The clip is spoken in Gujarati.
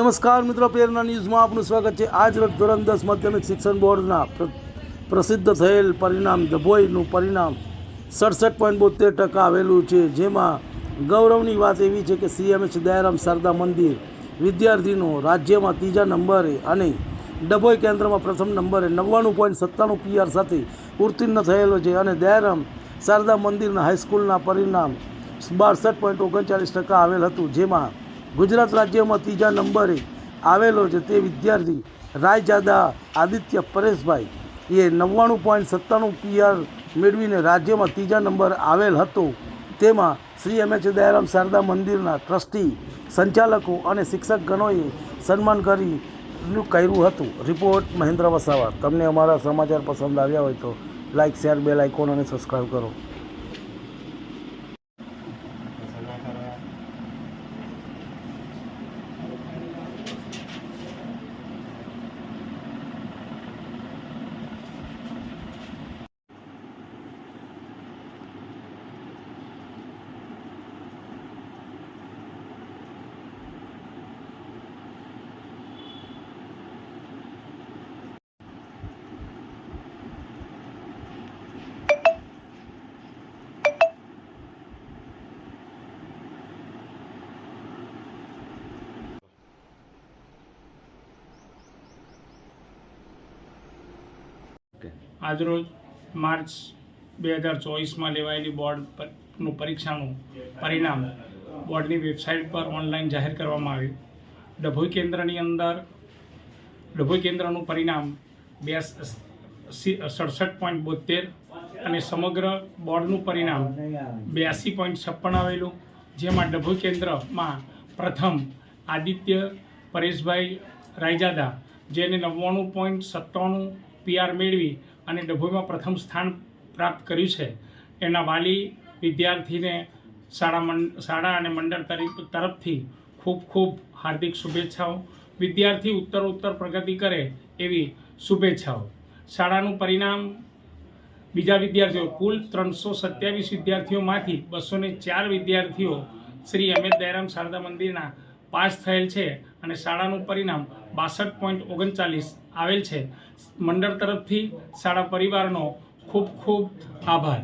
નમસ્કાર મિત્રો, પ્રેરણા ન્યૂઝમાં આપનું સ્વાગત છે। આજ રોજ ધોરણ 10 માધ્યમિક શિક્ષણ બોર્ડના પ્રસિદ્ધ થયેલ પરિણામ ડભોઈનું પરિણામ 67.72% આવેલું છે, જેમાં ગૌરવની વાત એવી છે કે CMH દયારામ શારદા મંદિર વિદ્યાર્થીનો રાજ્યમાં ત્રીજા નંબરે અને ડભોઈ કેન્દ્રમાં પ્રથમ નંબરે 99.97 PR સાથે ઉત્તીર્ણ થયેલો છે અને દયારામ શારદા મંદિરના હાઈસ્કૂલના પરિણામ 62.39% આવેલ હતું, જેમાં ગુજરાત રાજ્યમાં ત્રીજા નંબરે આવેલો છે તે વિદ્યાર્થી રાયજાદા આદિત્ય પરેશભાઈ એ 99.97 PR મેળવીને રાજ્યમાં ત્રીજા નંબર આવેલ હતો। તેમાં શ્રી MH દયારામ શારદા મંદિરના ટ્રસ્ટી, સંચાલકો અને શિક્ષકગણોએ સન્માન કર્યું હતું। રિપોર્ટ મહેન્દ્ર વસાવા। તમને અમારા સમાચાર પસંદ આવ્યા હોય તો લાઇક, શેર, બેલ આઇકોન અને સબસ્ક્રાઈબ કરો। આજરોજ માર્ચ 2024માં લેવાયેલી બોર્ડનું પરીક્ષાનું પરિણામ બોર્ડની વેબસાઇટ પર ઓનલાઈન જાહેર કરવામાં આવ્યું। ડભોઈ કેન્દ્રની અંદર ડભોઈ કેન્દ્રનું પરિણામ 67.72 અને સમગ્ર બોર્ડનું પરિણામ 82.56 આવેલું, જેમાં ડભોઈ કેન્દ્રમાં પ્રથમ આદિત્ય પરેશભાઈ રાયજાદા, જેને 99.97 PR મેળવી અને ડભોઈમાં પ્રથમ સ્થાન પ્રાપ્ત કર્યું છે, એના વાલી વિદ્યાર્થીને શાળા અને મંડળ તરફથી ખૂબ ખૂબ હાર્દિક શુભેચ્છાઓ। વિદ્યાર્થી ઉત્તરોત્તર પ્રગતિ કરે એવી શુભેચ્છાઓ। શાળાનું પરિણામ બીજા વિદ્યાર્થીઓ કુલ 327 વિદ્યાર્થીઓમાંથી 204 વિદ્યાર્થીઓ શ્રી MH દયારામ શારદા મંદિરના પાસ થયેલ છે અને શાળાનું પરિણામ 62.39 આવેલ છે। મંડળ તરફથી શાળા પરિવારનો ખૂબ ખૂબ આભાર।